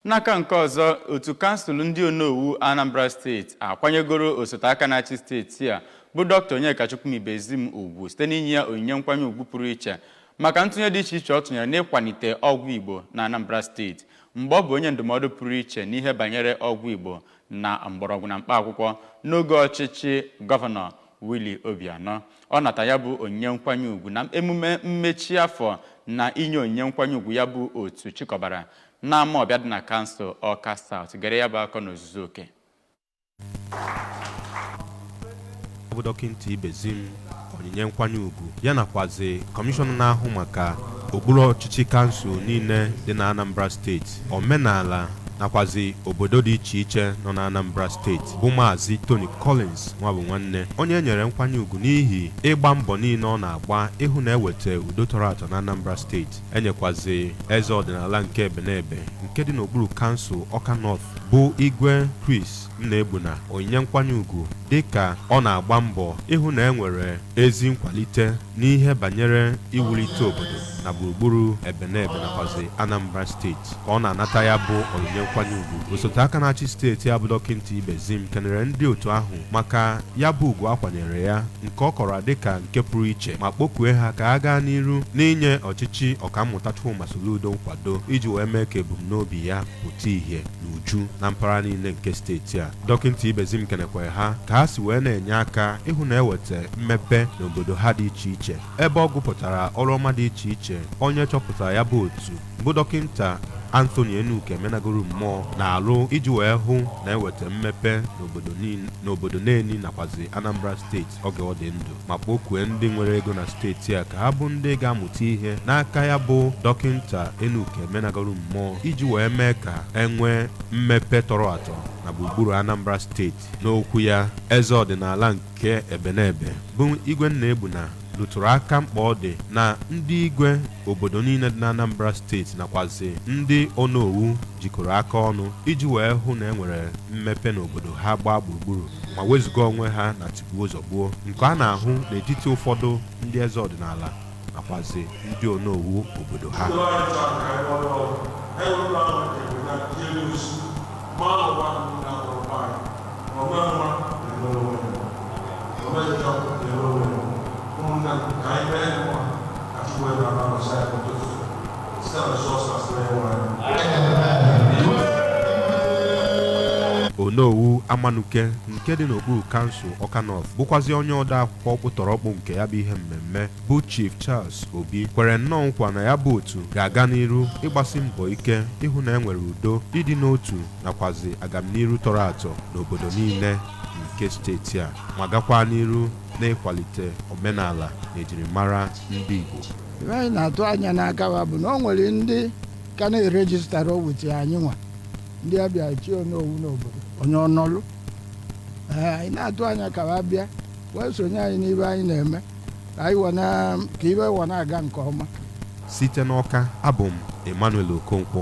N'aka nke ọzọ, otu kansụl ndị Onowu Anambra steeti akwanyegoro osote aka na-achị steeti a bụ Dr. Ibezim ugwu site n'inye ya onyinye nkwanye ugwu pụrụ iche maka ntụnye dị iche iche ọ tụnyere n'ịkwalite ọgwụ Igbo na Anambra steeti mgbe ọ bụ onye ndụmọdụ pụrụ iche n'ihe banyere ọgwụ Igbo na mgbọrọgwụ na mkpa akwụkwọ n'oge ọchịchị Govano Obianọ. Ọ nata ya bụ onyinye nkwanye ugwu na emume mmechi afọ na inye onyinye nkwanye ugwu ya bụ otu chịkọbara n'ama ọbịa dị na kansụl Ọka South gere ya bụ akọ n'ozuzu oke. Bụ Dọkịnta Ibezim onyinye nkwanye ugwu ya nakwazi kọmishọna na-ahụ maka okpuru ọchịchị kansụl niile dị na Anambra steeti, omenala nakwazi obodo dị iche iche nọ na Anambra steeti bụ Maazị Tony Collins nwabụ nwanne onye nyere nkwanye ugwu n'ihi ịgba mbọ niile ọ na-agba ịhụ na eweta udo tọrọ atọ na Anambra steeti. Enyekwazi eze ọdịnala nke Ebenebe nke dị n'okpuru kansụl Ọka North bụ Igwe Chris Nnegbuna onyinye nkwanye ugwu dịka ọ na-agba mbọ ịhụ na enwere ezi nkwalite n'ihe banyere iwulite obodo na gburugburu Ebenebe nakwazi Anambra steeti ka ọ na-anata ya bụ onyinye nkwanye ugwu. Osote aka na-achị steeti abụ Dọkịnta Ibezim kenere ndị otu ahụ maka ya bụ ugwu akwanyere ya nke ọ kọrọ dịka nke pụrụ iche ma kpọkue ha ka a gaa n'iru n'inye ọchịchị ọkammụta Chukwuma Soludo nkwado iji wee mee ka ebumnobi ya pụta ihe n'uju na mpaghara niile nke steeti a. Dọkịnta Ibezim kenekwere ha ka ha si wee na-enye aka ịhụ na eweta mmepe n'obodo ha dị iche iche ebe ọ gụpụtara ọrụ ọma dị iche iche onye chọpụtara ya bụ otu bụ Dọkịnta Anthony Enuke menagoro mmụọ na-alụ iji wee hụ na eweta mmepe n'obodo Neni nakwazi Anambra steeti oge ọ dị ndụ ma kpọkue ndị nwere ego na steeti a ka ha bụ ndị ga-amụta ihe n'aka ya bụ Dọkịnta Enuke menagoro mmụọ iji wee mee ka enwee mmepe tọrọ atọ na gburugburu Anambra steeti. N'okwu ya, eze ọdịnala nke Ebenebe bụ Igwe Nnegbuna lụtụrụ aka mkpa ọ dị na ndị igwe obodo niile dị na Anambra steeti nakwazi ndị Onowu jikọrọ aka ọnụ iji wee hụ na enwere mmepe n'obodo ha gbaa gburugburu ma wezụga onwe ha na tigbuo zọgbuo nke a na-ahụ n'etiti ụfọdụ ndị eze ọdịnala nakwazi ndị Onowu obodo ha. Onowu Amanuke nke dị n'okpuru kansụl Ọka North bụkwazi onye ode akwụkwọ kpụtọrọkpụ nke ya bụ ihe mmemme bụ Chief Charles Obi kwere nnọọ nkwa na ya bụ otu ga-aga n'iru ịgbasi mbọ ike ịhụ na enwere udo ịdị n'otu nakwazi agamniru tọrọ atọ n'obodo niile nke steeti a ma gakwa n'iru na-ịkwalite omenala na ejirimara ndị Igbo. Anyị na-atụ anya n'aka bụ na o nwere ndị ka na-erejistara owuchi anyị nwa ndị abịa chi Onowu n'obodo onye ọnọlụ anyị na-atụ anya ka ha bịa wee sonye anyị n'ibe anyị na-eme ka ibe wana aga nke ọma. Site n'Ọka, abụ m Emmanuel Okonkwo.